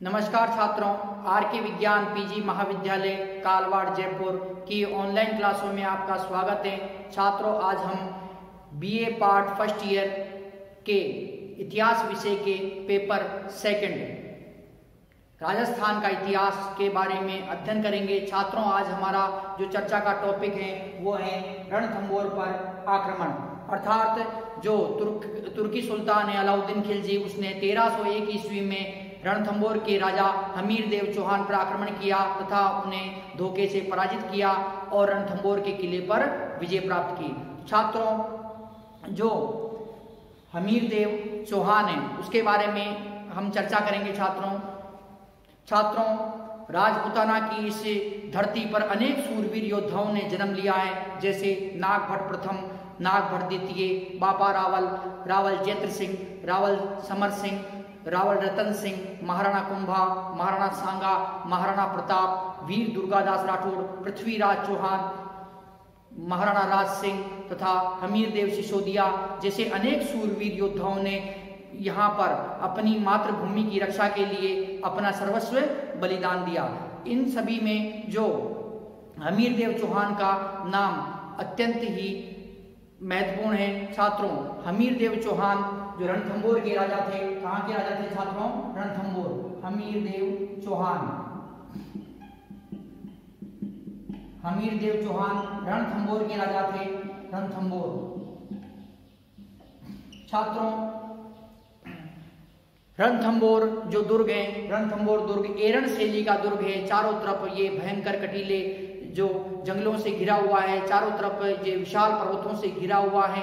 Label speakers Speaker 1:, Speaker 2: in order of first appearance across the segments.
Speaker 1: नमस्कार छात्रों, आर के विज्ञान पीजी महाविद्यालय कालवाड़ जयपुर की ऑनलाइन क्लासों में आपका स्वागत है। छात्रों, आज हम बीए पार्ट फर्स्ट ईयर के इतिहास विषय के पेपर सेकंड राजस्थान का इतिहास के बारे में अध्ययन करेंगे। छात्रों, आज हमारा जो चर्चा का टॉपिक है वो है रणथंभौर पर आक्रमण, अर्थात जो तुर्की सुल्तान है अलाउद्दीन खिलजी, उसने 1301 ईस्वी में रणथंभौर के राजा हमीर देव चौहान पर आक्रमण किया तथा उन्हें धोखे से पराजित किया और रणथंभौर के किले पर विजय प्राप्त की। छात्रों, जो हमीर देव चौहान है उसके बारे में हम चर्चा करेंगे। छात्रों, राजपूताना की इस धरती पर अनेक सूरवीर योद्धाओं ने जन्म लिया है, जैसे नागभट्ट प्रथम, नागभट्ट द्वितीय, बापा रावल, रावल जैत्र सिंह, रावल समर सिंह, रावल रतन सिंह, महाराणा कुंभा, महाराणा सांगा, महाराणा प्रताप, वीर दुर्गादास राठौड़, पृथ्वीराज चौहान, महाराणा राज सिंह तथा हमीर देव सिसोदिया जैसे अनेक सूरवीर योद्धाओं ने यहाँ पर अपनी मातृभूमि की रक्षा के लिए अपना सर्वस्व बलिदान दिया। इन सभी में जो हमीर देव चौहान का नाम अत्यंत ही महत्वपूर्ण है। छात्रों, हमीर देव चौहान जो रणथंभौर के राजा थे, कहाँ के राजा थे छात्रों? रणथंभौर। हमीर देव चौहान, हमीर देव चौहान रणथंभौर के राजा थे। रणथंभौर। छात्रों, रणथंभौर जो दुर्ग है, रणथंभौर दुर्ग एरन शैली का दुर्ग है। चारों तरफ ये भयंकर कटीले जो जंगलों से घिरा हुआ है, चारों तरफ ये विशाल पर्वतों से घिरा हुआ है,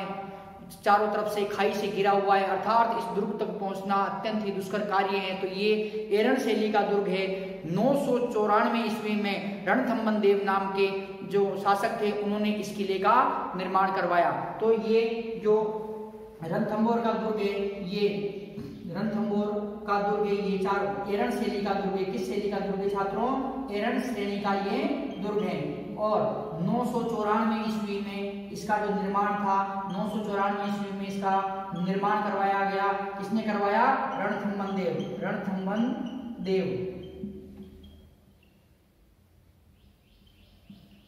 Speaker 1: चारों तरफ से खाई से घिरा हुआ है, अर्थात इस दुर्ग तक पहुंचना अत्यंत ही दुष्कर कार्य है। तो ये एरन शैली का दुर्ग है। 994 ईस्वी में रणथंभन देव नाम के जो शासक थे उन्होंने इस किले का निर्माण करवाया। तो ये जो रणथंभौर का दुर्ग है, ये रणथंभौर का दुर्ग है, ये चार एरन शैली का दुर्ग है। किस शैली का दुर्ग है छात्रों? एरन श्रेणी का ये दुर्ग है। और 994 ईस्वी में इसका जो निर्माण था, 994 ईस्वी में इसका निर्माण करवाया गया। किसने करवाया? रणथंभन देव। रणथंभन देव,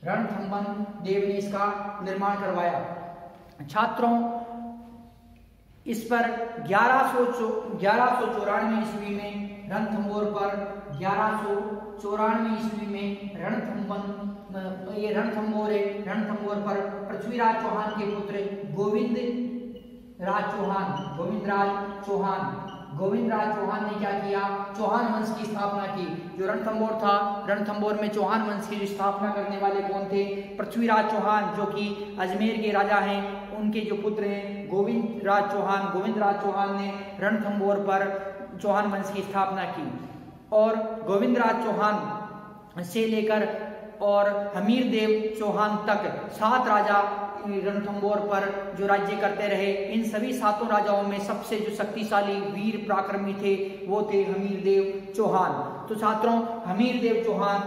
Speaker 1: रणथंभन देव ने इसका निर्माण करवाया। छात्रों, इस पर 1194 ईस्वी में रणथंभौर पर 1194 ईस्वी में रणथंभौर है। रणथंभौर पर पृथ्वीराज चौहान के पुत्र गोविंदराज चौहान ने क्या किया? चौहान वंश की स्थापना की। जो रणथंभौर था, रणथंभौर में चौहान वंश की स्थापना करने वाले कौन थे? पृथ्वीराज चौहान, जो कि अजमेर के राजा हैं, उनके जो पुत्र हैं गोविंदराज चौहान ने रणथंभौर पर चौहान वंश की स्थापना की। और गोविंदराज चौहान से लेकर और हमीर देव चौहान तक 7 राजा रणथंभौर पर जो राज्य करते रहे। इन सभी 7 राजाओं में सबसे जो शक्तिशाली वीर पराक्रमी थे वो थे हमीर देव चौहान। तो छात्रों, हमीर देव चौहान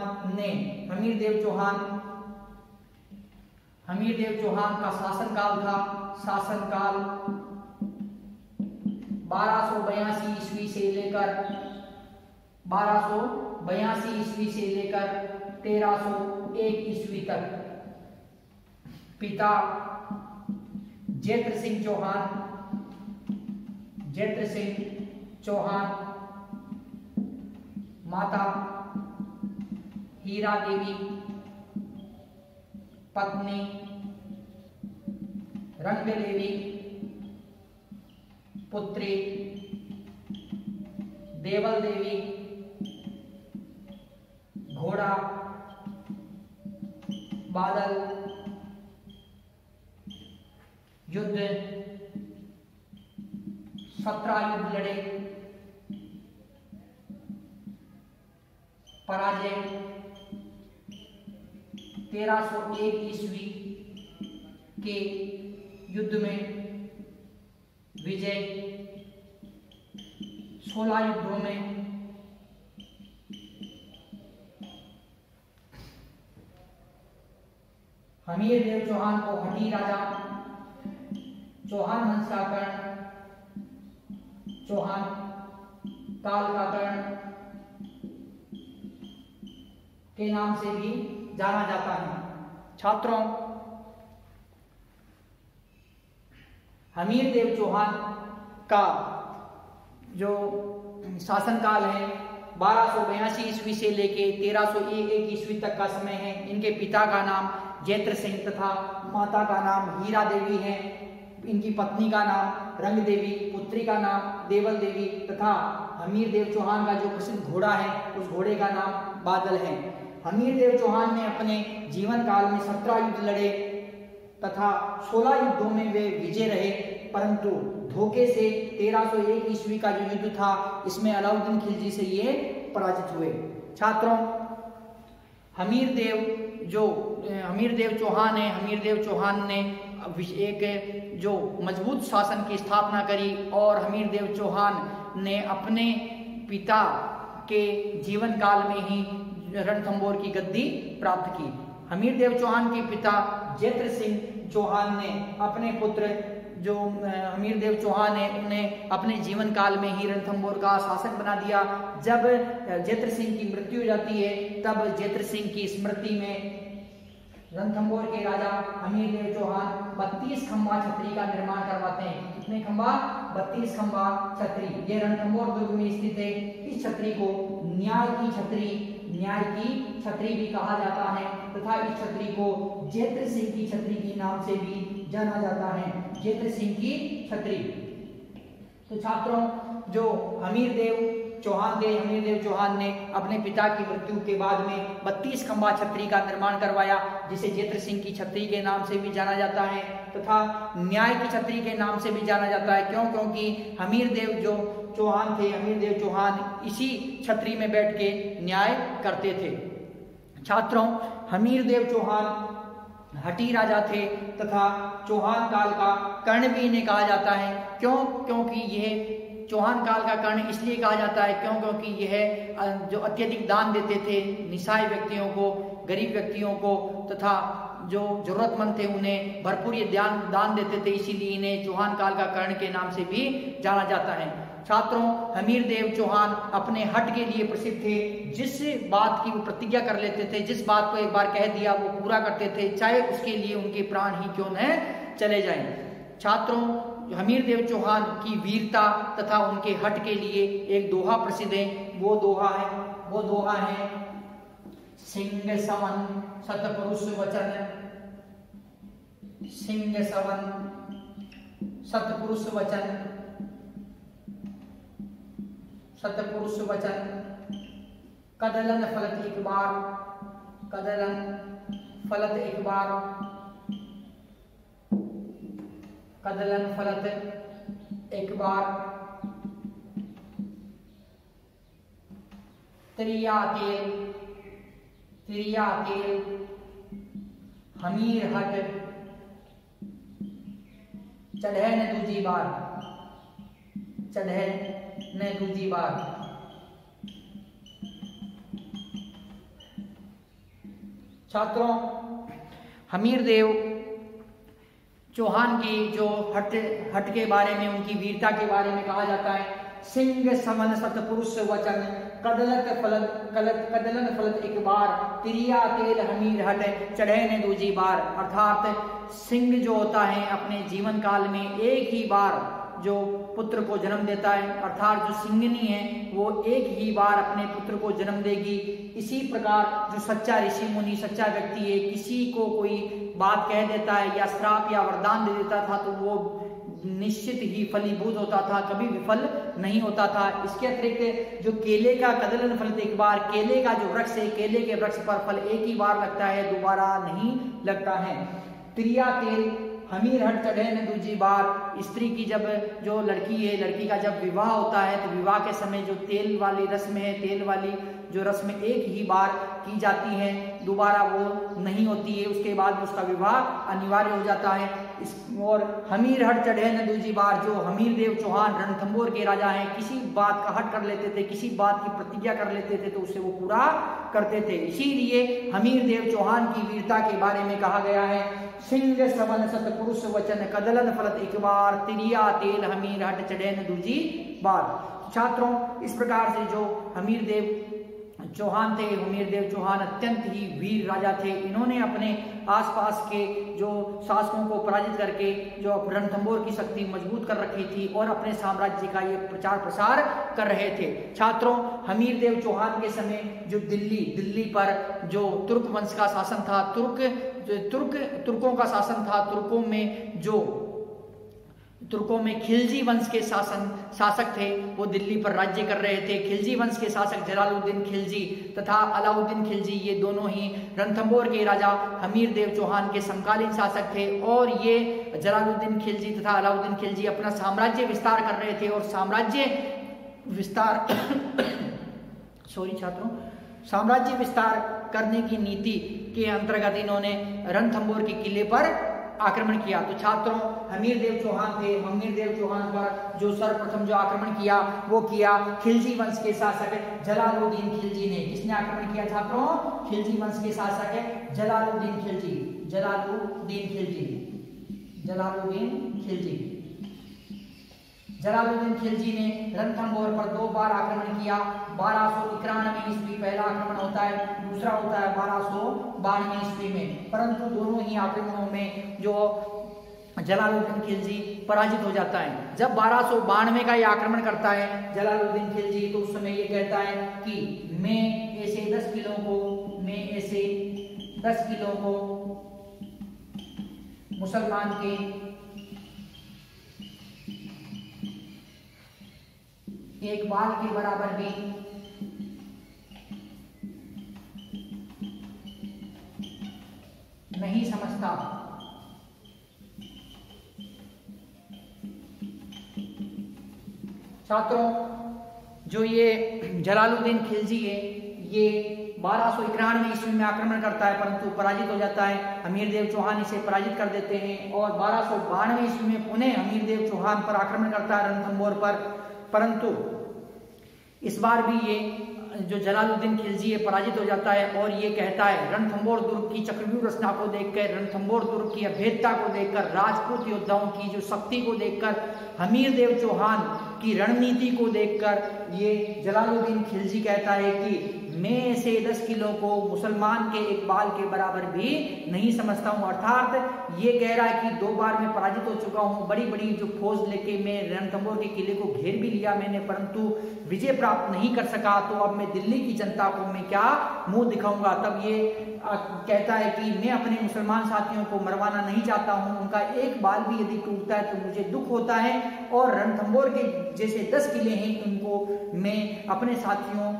Speaker 1: का शासनकाल था। शासनकाल 1282 ईस्वी से लेकर 1301 ईस्वी तक। पिता जैत्र सिंह चौहान, माता हीरा देवी, पत्नी रंग देवी, पुत्री देवल देवी, घोड़ा बादल। युद्ध 17 युद्ध लड़े, पराजय। 1301 ईस्वी के युद्ध में विजय। 16 युद्धों में हमीर देव चौहान को हठी राजा, चौहान वंश का कर्ण, चौहान काल का कर्ण, के नाम से भी जाना जाता है। छात्रों, हमीर देव चौहान का जो शासनकाल है 1282 ईस्वी से लेके 1301 ईस्वी तक का समय है। इनके पिता का नाम जैत्र सिंह तथा माता का नाम हीरा देवी है। इनकी पत्नी का नाम रंग देवी, पुत्री का नाम देवल देवी तथा हमीर देव चौहान का जो प्रसिद्ध घोड़ा है उस घोड़े का नाम बादल है। हमीर देव चौहान ने अपने जीवन काल में 17 युद्ध लड़े तथा 16 युद्धों में वे विजय रहे, परंतु धोखे से 1301 ईस्वी का जो युद्ध था इसमें अलाउद्दीन खिलजी से ये पराजित हुए। छात्रों, हमीर देव चौहान है, हमीर देव चौहान ने एक जो मजबूत शासन की स्थापना करी और हमीर देव चौहान ने अपने पिता के जीवन काल में ही रणथंभौर की गद्दी प्राप्त की। हमीर देव चौहान के पिता जैत्र सिंह चौहान ने अपने पुत्र जो हमीर देव चौहान है उन्हें अपने जीवन काल में ही रणथंभौर का शासक बना दिया। जब जैत्र सिंह की मृत्यु हो जाती है तब जैत्र सिंह की स्मृति में रणथंभौर के राजा हमीर देव चौहान 32 खंबा छतरी का निर्माण करवाते हैं। कितने खंबा? 32 खंबा छतरी। ये रणथंभौर दुर्ग में स्थित है। इस छतरी को न्याय की छतरी भी कहा जाता है तथा इस छतरी को जैत्र सिंह की छतरी के नाम से भी जाना जाता है। जैत्र सिंह की छतरी। तो छात्रों, जो हमीर देव चौहान ने अपने पिता की मृत्यु के बाद में 32 खंबा छतरी का निर्माण करवाया, जिसे जैत्र सिंह की छतरी के नाम से भी जाना जाता है तथा न्याय की छतरी के नाम से भी जाना जाता है। क्यों? क्योंकि हमीर देव चौहान इसी छतरी में बैठ के न्याय करते थे। छात्रों, हमीर देव चौहान हठी राजा थे तथा चौहान काल का कर्ण भी इन्हें कहा जाता है। क्यों? क्योंकि यह चौहान काल का कर्ण इसलिए कहा जाता है क्योंकि यह जो अत्यधिक दान देते थे निस्सहाय व्यक्तियों को, गरीब व्यक्तियों को तथा जो जरूरतमंद थे उन्हें भरपूर ये दान देते थे, इसीलिए इन्हें चौहान काल का कर्ण के नाम से भी जाना जाता है। छात्रों, हमीर देव चौहान अपने हट के लिए प्रसिद्ध थे। जिस बात की वो प्रतिज्ञा कर लेते थे, जिस बात को एक बार कह दिया वो पूरा करते थे, चाहे उसके लिए उनके प्राण ही क्यों न चले जाएं। छात्रों, हमीर देव चौहान की वीरता तथा उनके हट के लिए एक दोहा प्रसिद्ध है। वो दोहा है सिंह सवन सतपुरुष वचन, सिंह सवन सतपुरुष वचन, सतपुरुष वचन, कदलन फलत एक बार, कदलन फलत एक बार, कदलन फलत एक बार, त्रिया तेल हमीर हट चढ़े न दूजी बार, चढ़े न दूजी बार। छात्रों, हमीर देव चौहान की जो हट के बारे में, उनकी वीरता के बारे में कहा जाता है। सिंह समन सतपुरुष वचन, कदलन फलत एक बार, त्रिया तेल हमीर हट चढ़े न दूजी बार। अर्थात सिंह जो होता है अपने जीवन काल में एक ही बार जो पुत्र को जन्म देता है, अर्थात जो सिंहनी है वो एक ही बार अपने पुत्र को जन्म देगी। इसी प्रकार जो सच्चा ऋषि मुनि, सच्चा व्यक्ति है, किसी को कोई बात कह देता है या श्राप या वरदान दे देता था तो वो निश्चित ही फलीभूत होता था, कभी विफल नहीं होता था। इसके अतिरिक्त जो केले का कदलन फल एक बार, केले का जो वृक्ष है, केले के वृक्ष पर फल एक ही बार लगता है, दोबारा नहीं लगता है। त्रिया तेल हमीर हट चढ़े न दूजी बार। स्त्री की जब जो लड़की है, लड़की का जब विवाह होता है तो विवाह के समय जो तेल वाली रस्म है, तेल वाली जो रस्म एक ही बार की जाती है, दोबारा वो नहीं होती है, उसके बाद उसका विवाह अनिवार्य हो जाता है। और हमीर हट चढ़े न दूजी बार, जो हमीर देव चौहान रणथंभौर के राजा हैं, किसी बात का हट कर लेते थे, किसी बात की प्रतिज्ञा कर लेते थे तो उसे वो पूरा करते थे। इसीलिए हमीर देव चौहान की वीरता के बारे में कहा गया है, सिंह सवन सतपुरुष वचन, कदलन फलत एक बार, त्रिया तेल हमीर हट चढ़े न दूजी बार। छात्रों, इस प्रकार से जो हमीर देव चौहान थे, हमीरदेव चौहान अत्यंत ही वीर राजा थे। इन्होंने अपने आसपास के जो शासकों को पराजित करके जो रणथंभौर की शक्ति मजबूत कर रखी थी और अपने साम्राज्य का ये प्रचार प्रसार कर रहे थे। छात्रों, हमीरदेव चौहान के समय जो दिल्ली पर जो तुर्क वंश का शासन था, तुर्कों का शासन था। तुर्कों में खिलजी वंश के शासक थे, वो दिल्ली पर राज्य कर रहे थे। खिलजी वंश के शासक जलालुद्दीन खिलजी तथा अलाउद्दीन खिलजी, ये दोनों ही रणथंभौर के राजा हमीरदेव चौहान के समकालीन शासक थे। और ये जलालुद्दीन खिलजी तथा अलाउद्दीन खिलजी अपना साम्राज्य विस्तार कर रहे थे और साम्राज्य विस्तार करने की नीति के अंतर्गत इन्होंने रणथंभौर के किले पर आक्रमण किया। तो छात्रों, हमीरदेव चौहान थे, हमीरदेव चौहान पर जो सर्वप्रथम जो आक्रमण किया वो किया खिलजी वंश के शासक जलालुद्दीन खिलजी ने। किसने आक्रमण किया छात्रों? खिलजी वंश के शासक जलालुद्दीन खिलजी ने रणथंभौर पर 2 बार आक्रमण किया। 1291 ईस्वी पहला आक्रमण होता है, दूसरा होता है 1292 ईस्वी में। परंतु दोनों ही आक्रमणों में जो जलालुद्दीन खिलजी पराजित हो जाता है। जब 1292 का ये आक्रमण करता है जलालुद्दीन खिलजी, तो उस समय ये कहता है कि मैं ऐसे 10 किलों को मुसलमान के एक बाल के बराबर भी नहीं समझता। छात्रों, जो ये जलालुद्दीन खिलजी है, ये 1291 ईस्वी में आक्रमण करता है, परंतु पराजित हो जाता है। हमीरदेव चौहान इसे पराजित कर देते हैं और 1292 ईस्वी में पुनः हमीरदेव चौहान पर आक्रमण करता है रणथंभौर पर। परंतु इस बार भी ये जो जलालुद्दीन खिलजी है पराजित हो जाता है और ये कहता है, रणथंभौर दुर्ग की चक्रव्यूह रचना को देखकर, रणथंभौर दुर्ग की अभेद्यता को देखकर, राजपूत योद्धाओं की जो शक्ति को देखकर, हमीरदेव चौहान की रणनीति को देखकर ये जलालुद्दीन खिलजी कहता है कि मैं ऐसे 10 किलो को मुसलमान के एक बाल के बराबर भी नहीं समझता हूँ। अर्थात ये कह रहा है कि 2 बार मैं पराजित हो चुका हूँ, बड़ी बड़ी जो फौज लेके मैं रणथंभौर के किले को घेर भी लिया मैंने, परंतु विजय प्राप्त नहीं कर सका। तो अब मैं दिल्ली की जनता को मैं क्या मुंह दिखाऊंगा। तब ये कहता है कि मैं अपने मुसलमान साथियों को मरवाना नहीं चाहता हूँ, उनका एक बाल भी यदि टूटता है तो मुझे दुख होता है, और रणथंभौर के जैसे 10 किले हैं उनको मैं अपने साथियों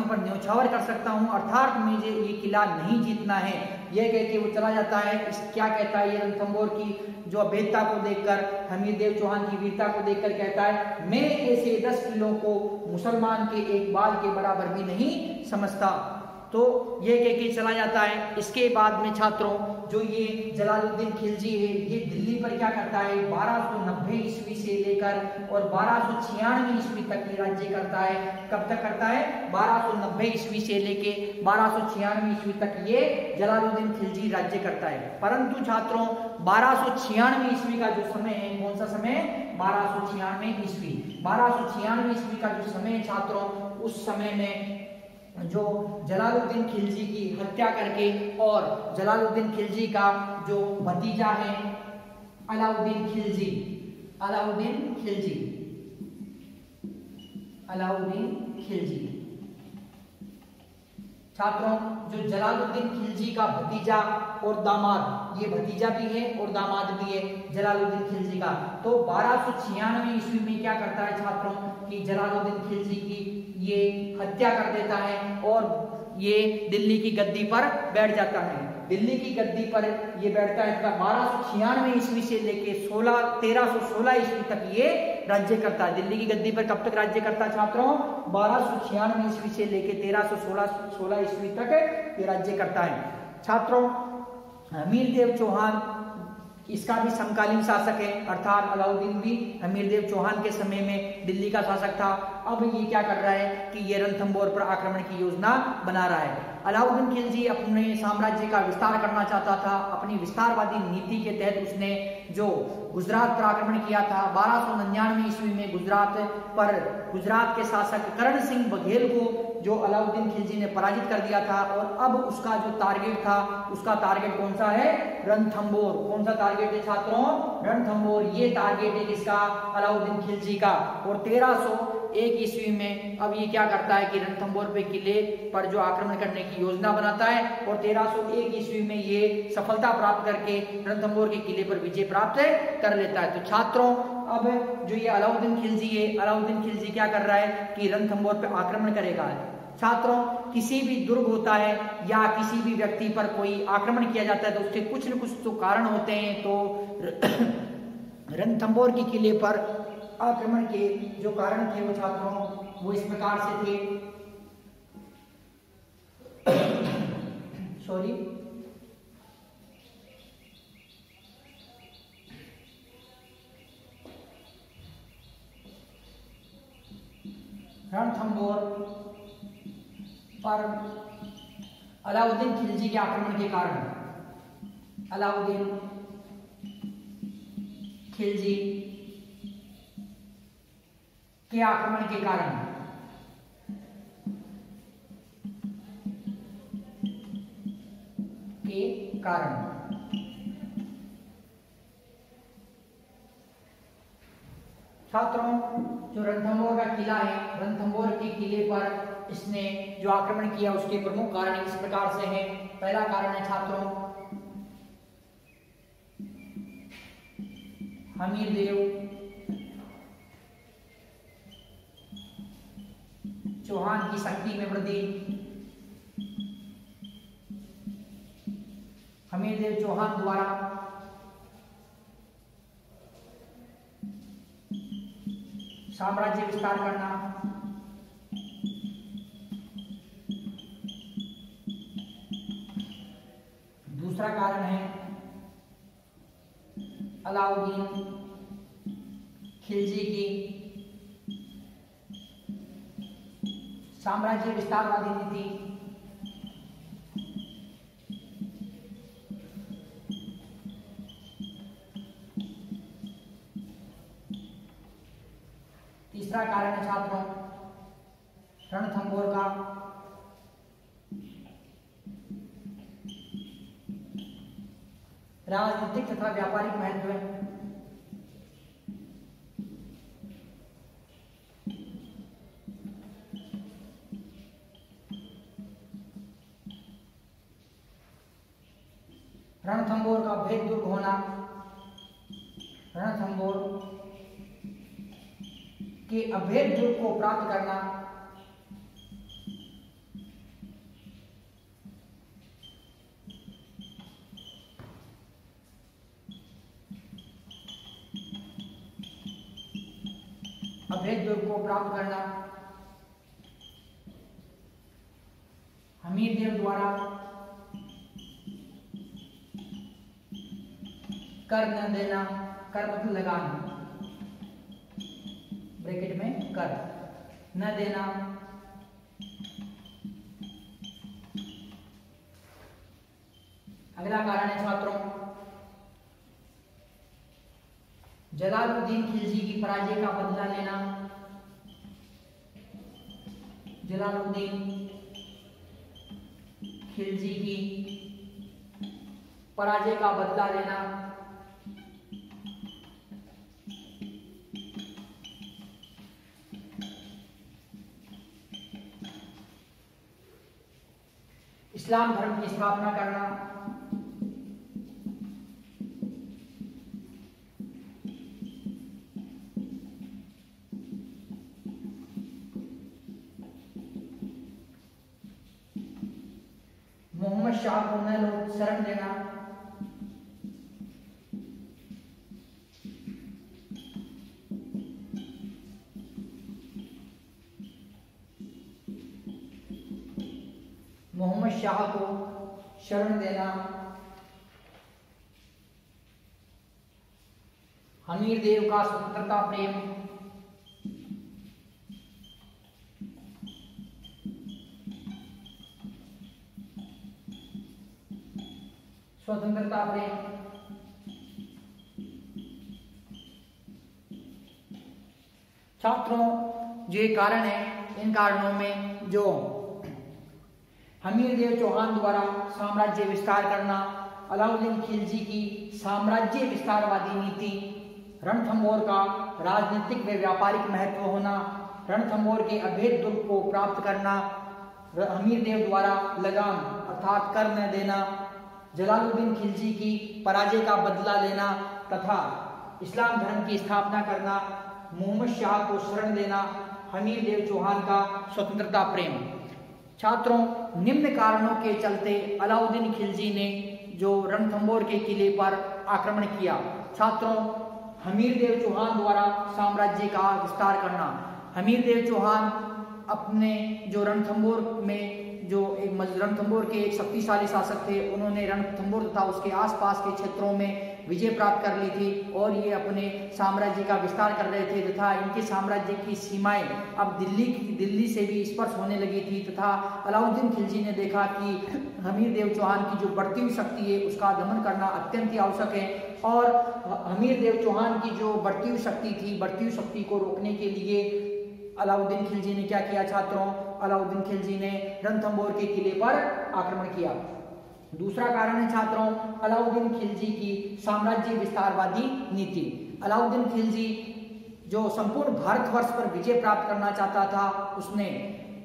Speaker 1: पर न्यौछावर कर सकता हूं, अर्थात मुझे ये किला नहीं जीतना है। यह कह के वो चला जाता है। क्या कहता है ये रणथंभौर की जो अभेद्यता को देखकर, हमीरदेव चौहान की वीरता को देखकर कहता है, मैं ऐसे 10 किलों को मुसलमान के एक बाल के बराबर भी नहीं समझता। तो ये कह के चला जाता है। इसके बाद में छात्रों, जो ये जलालुद्दीन खिलजी है, ये दिल्ली पर क्या करता है, 1290 ईस्वी से लेकर और 1296 ईस्वी तक ये राज्य करता है। कब तक करता है? 1290 ईस्वी से लेके 1296 ईस्वी तक ये जलालुद्दीन खिलजी राज्य करता है। परंतु छात्रों, 1296 ईस्वी का जो समय है, कौन सा समय? 1296 ईस्वी। 1296 ईस्वी का जो समय है छात्रों, उस समय में जो जलालुद्दीन खिलजी की हत्या करके और जलालुद्दीन खिलजी का जो भतीजा है अलाउद्दीन खिलजी छात्रों, जो जलालुद्दीन खिलजी का भतीजा और दामाद, ये भतीजा भी है और दामाद भी है जलालुद्दीन खिलजी का। तो 1296 ईस्वी में क्या करता है छात्रों कि जलालुद्दीन खिलजी की ये हत्या कर देता है और ये दिल्ली की गद्दी पर बैठ जाता है। दिल्ली की गद्दी पर ये बैठता है। 1296 ईस्वी से लेके 1316 ईस्वी तक ये राज्य करता है। दिल्ली की गद्दी पर कब तक राज्य करता है छात्रों? 1296 ईस्वी से लेके 1316 ईस्वी तक ये राज्य करता है। छात्रों, हमीरदेव चौहान इसका भी समकालीन शासक है, अर्थात अलाउद्दीन भी हमीरदेव चौहान के समय में दिल्ली का शासक था। अब ये क्या कर रहा है कि ये रणथंभौर पर आक्रमण की योजना बना रहा है। अलाउद्दीन खिलजी अपने साम्राज्य का विस्तार करना चाहता था। अपनी विस्तारवादी नीति के तहत उसने जो गुजरात पर आक्रमण किया था 1299 ईस्वी में गुजरात के शासक करण सिंह बघेल को जो अलाउद्दीन खिलजी ने पराजित कर दिया था। और अब उसका जो टारगेट था, उसका टारगेट कौन सा है? रणथंभौर। कौन सा टारगेट है छात्रों? रणथंभौर। ये टारगेट है किसका? अलाउद्दीन खिलजी का। और 1301 ईस्वी में अब ये क्या करता है कि रणथंभौर पे किले पर जो आक्रमण करने की योजना बनाता है और 1301 ईस्वी में ये सफलता प्राप्त करके रणथंभौर के किले पर विजय प्राप्त कर लेता है। तो छात्रों अब जो ये अलाउद्दीन खिलजी है, अलाउद्दीन खिलजी क्या कर रहा है कि रणथंभौर पे आक्रमण करेगा। छात्रों किसी भी दुर्ग होता है या किसी भी व्यक्ति पर कोई आक्रमण किया जाता है तो उसके कुछ न कुछ तो कारण होते हैं। तो रणथंभौर के किले पर आक्रमण के जो कारण थे वो छात्रों वो इस प्रकार से थे। सॉरी, रणथंभौर पर अलाउद्दीन खिलजी के आक्रमण के कारण, अलाउद्दीन खिलजी के आक्रमण के कारण छात्रों जो रणथंभौर का किला है, रणथंभौर के किले पर इसने जो आक्रमण किया उसके प्रमुख कारण इस प्रकार से हैं। पहला कारण है छात्रों हमीरदेव चौहान की शक्ति में वृद्धि। हमीरदेव चौहान द्वारा साम्राज्य विस्तार करना। दूसरा कारण है अलाउद्दीन खिलजी की साम्राज्य विस्तारवादी नीति। तीसरा कारण है छात्रों रणथंभौर का राजनीतिक तथा व्यापारिक महत्व। रणथंभौर का भेद दुर्ग होना, रणथंभौर के अभेद दुर्ग को प्राप्त करना। अभेद दुर्ग को प्राप्त करना हमीरदेव द्वारा कर न देना, कर मतलब लगाना, ब्रैकेट में कर न देना। अगला कारण है छात्रों जलालुद्दीन खिलजी की पराजय का बदला लेना। जलालुद्दीन खिलजी की पराजय का बदला लेना। इस्लाम धर्म की स्थापना करना। मोहम्मद शाह को न शरण देना। मोहम्मद शाह को शरण देना। हमीरदेव का स्वतंत्रता प्रेम। स्वतंत्रता प्रेम। छात्रों, जो ये कारण है, इन कारणों में जो हमीरदेव चौहान द्वारा साम्राज्य विस्तार करना, अलाउद्दीन खिलजी की साम्राज्य विस्तारवादी नीति, रणथंभौर का राजनीतिक व व्यापारिक महत्व होना, रणथंभौर के अभेद दुर्ग को प्राप्त करना, हमीरदेव द्वारा लगान अर्थात कर न देना, जलालुद्दीन खिलजी की पराजय का बदला लेना तथा इस्लाम धर्म की स्थापना करना, मोहम्मद शाह को शरण देना, हमीरदेव चौहान का स्वतंत्रता प्रेम। छात्रों, निम्न कारणों के चलते अलाउद्दीन खिलजी ने जो रणथंभौर के किले पर आक्रमण किया। छात्रों, हमीरदेव चौहान द्वारा साम्राज्य का विस्तार करना। हमीरदेव चौहान अपने जो रणथंभौर में जो रणथंभौर के एक शक्तिशाली शासक थे, उन्होंने रणथंभौर तथा उसके आसपास के क्षेत्रों में विजय प्राप्त कर ली थी और ये अपने साम्राज्य का विस्तार कर रहे थे तथा इनके साम्राज्य की सीमाएं अब दिल्ली से भी स्पर्श होने लगी थी तथा अलाउद्दीन खिलजी ने देखा कि हमीरदेव चौहान की जो बढ़ती हुई शक्ति है उसका दमन करना अत्यंत ही आवश्यक है और हमीरदेव चौहान की जो बढ़ती हुई शक्ति थी, बढ़ती हुई शक्ति को रोकने के लिए अलाउद्दीन खिलजी ने क्या किया छात्रों? अलाउद्दीन खिलजी ने रणथंभौर के किले पर आक्रमण किया। दूसरा कारण है छात्रों अलाउद्दीन खिलजी की साम्राज्य विस्तारवादी नीति। अलाउद्दीन खिलजी जो संपूर्ण भारतवर्ष पर विजय प्राप्त करना चाहता था, उसने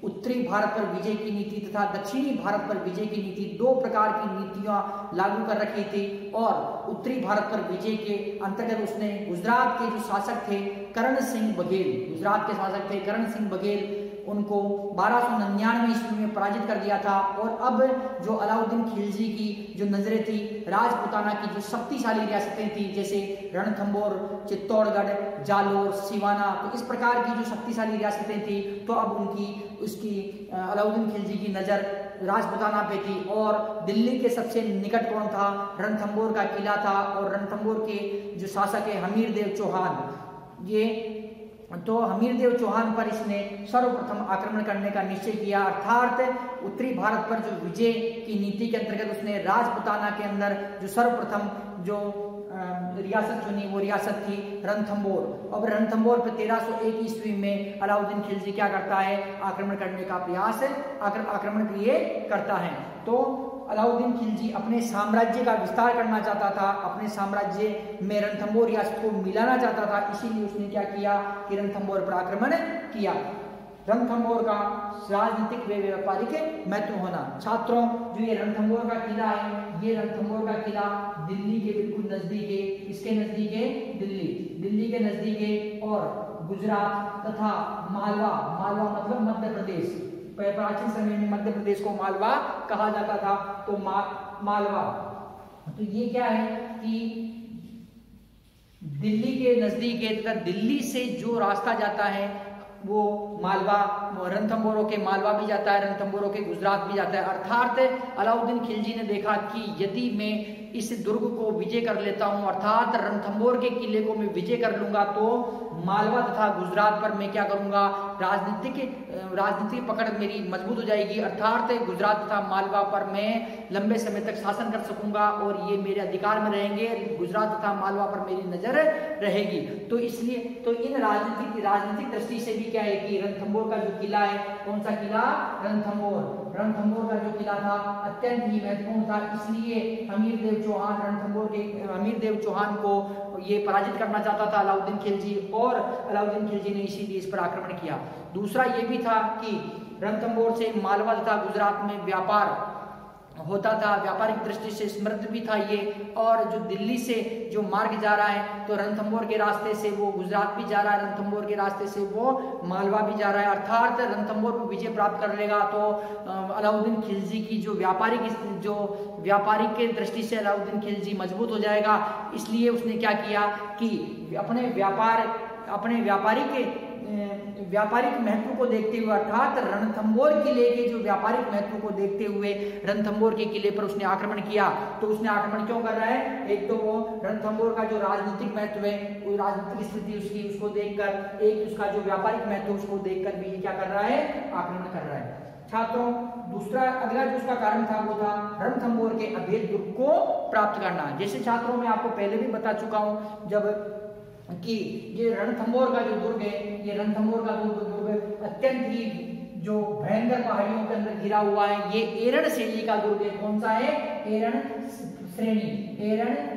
Speaker 1: उत्तरी भारत पर विजय की नीति तथा दक्षिणी भारत पर विजय की नीति, दो प्रकार की नीतियां लागू कर रखी थी। और उत्तरी भारत पर विजय के अंतर्गत उसने गुजरात के जो शासक थे करण सिंह बघेल, गुजरात के शासक थे करण सिंह बघेल, उनको 1299 ईस्वी में पराजित कर दिया था। और अब जो अलाउद्दीन खिलजी की जो नजरें थी, राजपुताना की जो शक्तिशाली रियासतें थी जैसे रणथंभौर, चित्तौड़गढ़, जालोर, सिवाना, तो इस प्रकार की जो शक्तिशाली रियासतें थी, तो अब उसकी अलाउद्दीन खिलजी की नजर राजपुताना पे थी। और दिल्ली के सबसे निकट कौन था? रणथंभौर का किला था और रणथंभौर के जो शासक है हमीरदेव चौहान, ये तो हमीरदेव चौहान पर इसने सर्वप्रथम आक्रमण करने का निश्चय किया। अर्थात उत्तरी भारत पर जो विजय की नीति के अंतर्गत उसने राजपुताना के अंदर जो सर्वप्रथम जो रियासत चुनी वो रियासत थी रणथंभौर। अब रणथंभौर पर 1301 ईस्वी में अलाउद्दीन खिलजी क्या करता है? आक्रमण करने का प्रयास, आक्रमण के लिए करता है। तो अलाउद्दीन खिलजी अपने साम्राज्य का विस्तार करना चाहता था, अपने साम्राज्य में रणथंभौर रियासत को मिलाना चाहता था, इसीलिए उसने क्या किया कि रणथंभौर पर आक्रमण किया। रणथंभौर का राजनीतिक व व्यापारिक महत्व होना। छात्रों, जो ये रणथंभौर का किला है, ये रणथंभौर का किला दिल्ली के बिल्कुल नजदीक है। इसके नजदीक है दिल्ली के नजदीक है और गुजरात तथा मालवा मतलब मध्य प्रदेश, प्राचीन समय में मध्य प्रदेश को मालवा कहा जाता था, तो मालवा, तो ये क्या है कि दिल्ली के नजदीक है तथा दिल्ली से जो रास्ता जाता है वो मालवा, रणथंभौर के मालवा भी जाता है, रणथंभौर के गुजरात भी जाता है। अर्थात अलाउद्दीन खिलजी ने देखा कि यदि मैं इस दुर्ग को विजय कर लेता हूं, अर्थात रणथंभौर के किले को मैं विजय कर लूंगा, तो मालवा तथा गुजरात पर मैं क्या करूंगा? राजनीतिक पकड़ मेरी मजबूत हो जाएगी। अर्थात गुजरात तथा मालवा पर मैं लंबे समय तक शासन कर सकूंगा और ये मेरे अधिकार में रहेंगे, गुजरात तथा मालवा पर मेरी नजर रहेगी। तो इसलिए तो इन राजनीतिक दृष्टि से भी क्या है कि रणथंभौर का जो किला है, कौन सा किला? रणथंभौर का जो किला था अत्यंत ही महत्वपूर्ण था। इसलिए हमीरदेव चौहान को ये पराजित करना चाहता था अलाउद्दीन खिलजी, और अलाउद्दीन खिलजी ने इसीलिए इस पर आक्रमण किया। दूसरा ये भी था कि रणथंभौर से मालवा तथा गुजरात में व्यापार होता था, व्यापारिक दृष्टि से समृद्ध भी था ये। और जो दिल्ली से जो मार्ग जा रहा है, तो रणथंभौर के रास्ते से वो गुजरात भी जा रहा है, रणथंभौर के रास्ते से वो मालवा भी जा रहा है। अर्थात रणथंभौर पर विजय प्राप्त कर लेगा तो अलाउद्दीन खिलजी की जो व्यापारिक के दृष्टि से अलाउद्दीन खिलजी मजबूत हो जाएगा। इसलिए उसने क्या किया कि अपने व्यापारिक महत्व को देखते हुए, अर्थात रणथंभौर किले के जो व्यापारिक महत्व को देखते हुए रणथंभौर के किले पर उसने आक्रमण किया। तो उसने आक्रमण क्यों कर रहा है? एक तो वो रणथंभौर का जो राजनीतिक महत्व है, वो राजनीतिक स्थिति उसको देखकर, एक उसका जो व्यापारिक महत्व उसको देखकर भी क्या कर रहा है? आक्रमण कर रहा है। छात्रों दूसरा अगला जो उसका कारण था वो था रणथंभौर के अभेद दुर्ग को प्राप्त करना। जैसे छात्रों मैं आपको पहले भी बता चुका हूं जब कि ये रणथंभौर का जो दुर्ग है, ये रणथंभौर का दुर्ग अत्यंत ही जो भयंकर पहाड़ियों के अंदर घिरा हुआ है। ये एरण शैली का दुर्ग है। कौन सा है? एरण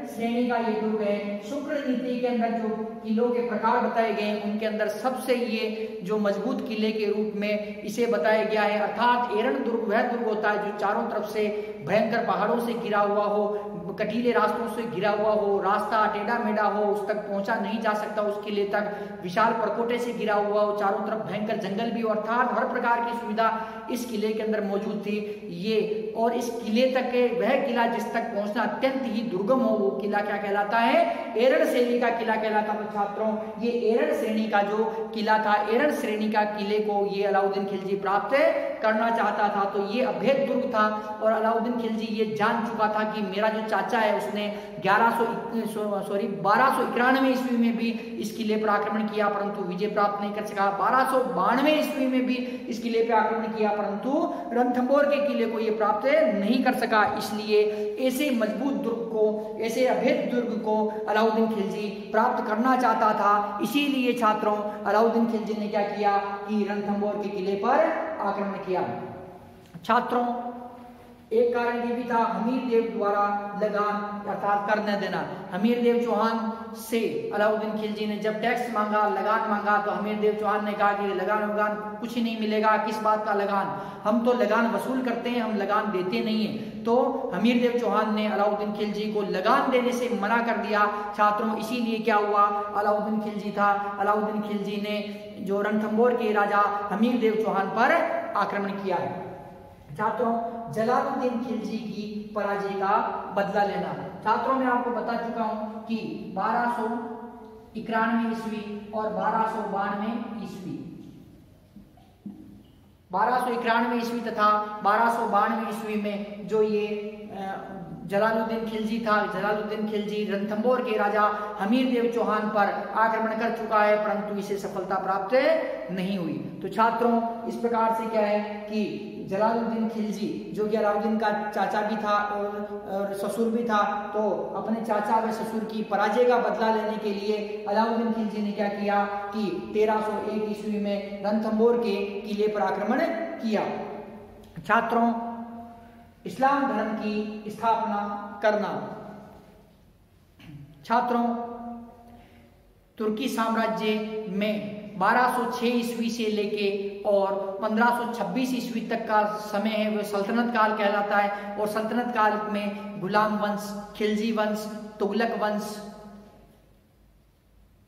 Speaker 1: श्रेणी का ये दुर्ग है। शुक्र नीति के अंदर जो किलों के प्रकार बताए गए हैं उनके अंदर सबसे ये जो मजबूत किले के रूप में इसे बताया गया है। अर्थात एरण दुर्ग वह दुर्ग होता है जो चारों तरफ से भयंकर पहाड़ों से घिरा हुआ हो, कटीले रास्तों से घिरा हुआ हो, रास्ता टेढ़ा मेढ़ा हो, उस तक पहुंचा नहीं जा सकता उस किले तक, विशाल परकोटे से घिरा हुआ हो, चारों तरफ भयंकर जंगल भी हो, अर्थात हर प्रकार की सुविधा इस किले के अंदर मौजूद थी। ये और इस किले तक वह किला जिस तक पहुंचना अत्यंत ही दुर्गम हो वो किला क्या कहलाता है? एरण श्रेणी का किला कहलाता है। छात्रों ये एरण श्रेणी का जो किला था, एरण श्रेणी का किले को ये अलाउद्दीन खिलजी प्राप्त करना चाहता था। तो ये अभेद दुर्ग था और अलाउद्दीन खिलजी ये जान चुका था कि मेरा जो चाचा है उसने 1291 ईस्वी में भी इस किले पर आक्रमण किया परंतु विजय प्राप्त नहीं कर सका। 1292 ईस्वी में भी इस किले पर आक्रमण किया परंतु रणथंभौर के किले को ये प्राप्त नहीं कर सका। इसलिए ऐसे मजबूत दुर्ग को, ऐसे अभेद दुर्ग को अलाउद्दीन खिलजी प्राप्त करना चाहता था। इसीलिए छात्रों अलाउद्दीन खिलजी ने क्या किया कि रणथंभौर के किले पर आक्रमण किया। छात्रों एक कारण ये भी था हमीर देव द्वारा लगान अर्थात कर न देना। हमीर देव चौहान से अलाउद्दीन खिलजी ने जब टैक्स मांगा, लगान मांगा, तो हमीर देव चौहान ने कहा कि लगान कुछ नहीं मिलेगा। किस बात का लगान? हम तो लगान वसूल करते हैं, हम लगान देते नहीं है। तो हमीर देव चौहान ने अलाउद्दीन खिलजी को लगान देने से मना कर दिया। छात्रों इसीलिए क्या हुआ, अलाउद्दीन खिलजी था, अलाउद्दीन खिलजी ने जो रणथंभौर के राजा हमीर देव चौहान पर आक्रमण किया है। छात्रों जलालुद्दीन खिलजी की पराजय का बदला लेना। छात्रों मैं आपको बता चुका हूं कि 1291 ईस्वी और 1292 ईस्वी, 1291 ईस्वी तथा 1292 ईस्वी में जो ये जलालुद्दीन खिलजी था, जलालुद्दीन खिलजी रणथंभौर के राजा हमीर देव चौहान पर आक्रमण कर चुका है परंतु इसे सफलता प्राप्त नहीं हुई। तो छात्रों इस प्रकार से क्या है कि जलालुद्दीन खिलजी जो कि अलाउद्दीन का चाचा भी था और ससुर भी था, तो अपने चाचा व ससुर की पराजय का बदला लेने के लिए अलाउद्दीन खिलजी ने क्या किया कि 1301 ईस्वी में रणथंभौर के किले पर आक्रमण किया। छात्रों इस्लाम धर्म की स्थापना करना। छात्रों तुर्की साम्राज्य में 1206 ईस्वी से लेके और 1526 ईस्वी तक का समय है वह सल्तनत काल कहलाता है। और सल्तनत काल में गुलाम वंश, खिलजी वंश, तुगलक वंश,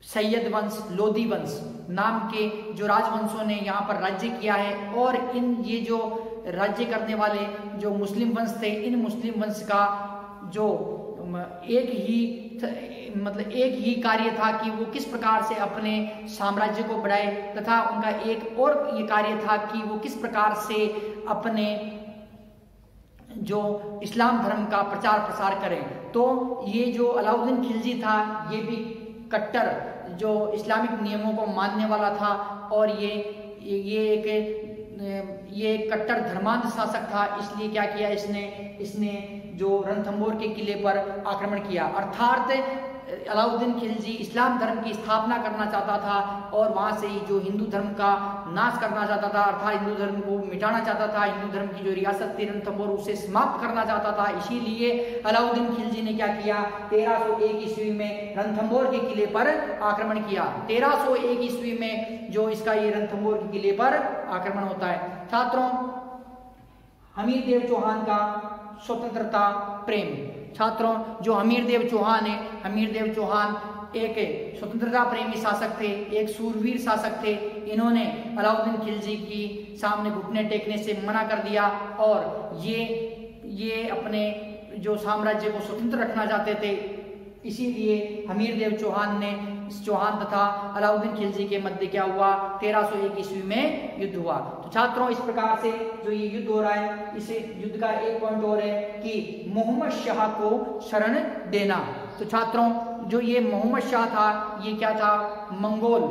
Speaker 1: सैयद वंश, लोदी वंश नाम के जो राजवंशों ने यहाँ पर राज्य किया है। और इन ये जो राज्य करने वाले जो मुस्लिम वंश थे, इन मुस्लिम वंश का जो एक ही कार्य था कि वो किस प्रकार से अपने साम्राज्य को बढ़ाए तथा उनका एक और ये कार्य था कि वो किस प्रकार से अपने जो इस्लाम धर्म का प्रचार प्रसार करें। तो ये जो अलाउद्दीन खिलजी था ये भी कट्टर जो इस्लामिक नियमों को मानने वाला था और ये एक कट्टर धर्मांध शासक था। इसलिए क्या किया इसने जो रणथंभौर के किले पर आक्रमण किया। अर्थात अलाउद्दीन खिलजी इस्लाम धर्म की स्थापना करना चाहता था और वहां से ही जो हिंदू धर्म का नाश करना चाहता था, अर्थात हिंदू धर्म को मिटाना चाहता था, हिंदू धर्म की जो रियासत थी रणथंभौर उसे समाप्त करना चाहता था। इसीलिए अलाउद्दीन खिलजी ने क्या किया, 1301 ईस्वी में रणथंभौर के किले पर आक्रमण किया। 1301 ईस्वी में जो इसका ये रणथंभौर के किले पर आक्रमण होता है। छात्रों हमीर देव चौहान का स्वतंत्रता प्रेम। छात्रों जो हमीर देव चौहान है, हमीर देव चौहान एक स्वतंत्रता प्रेमी शासक थे, एक सूरवीर शासक थे। इन्होंने अलाउद्दीन खिलजी की सामने घुटने टेकने से मना कर दिया और ये अपने जो साम्राज्य को स्वतंत्र रखना चाहते थे। इसीलिए हमीर देव चौहान तथा अलाउद्दीन खिलजी के मध्य क्या हुआ, 1301 ईस्वी में युद्ध हुआ। तो छात्रों इस प्रकार से जो ये युद्ध हो रहा है, इस युद्ध का एक पॉइंट और है कि मोहम्मद शाह को शरण देना। तो छात्रों जो ये मोहम्मद शाह था ये क्या था, मंगोल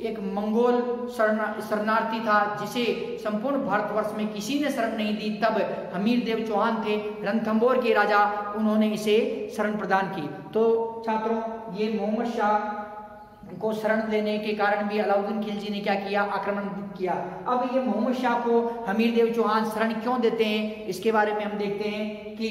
Speaker 1: एक मंगोल शरणार्थी था जिसे संपूर्ण भारतवर्ष में किसी ने शरण नहीं दी, तब हमीरदेव चौहान थे रणथंभौर के राजा, उन्होंने इसे शरण प्रदान की। तो छात्रों, ये मोहम्मद शाह को शरण देने के कारण भी अलाउद्दीन खिलजी ने क्या किया, आक्रमण किया। अब ये मोहम्मद शाह को हमीरदेव चौहान शरण क्यों देते हैं, इसके बारे में हम देखते हैं कि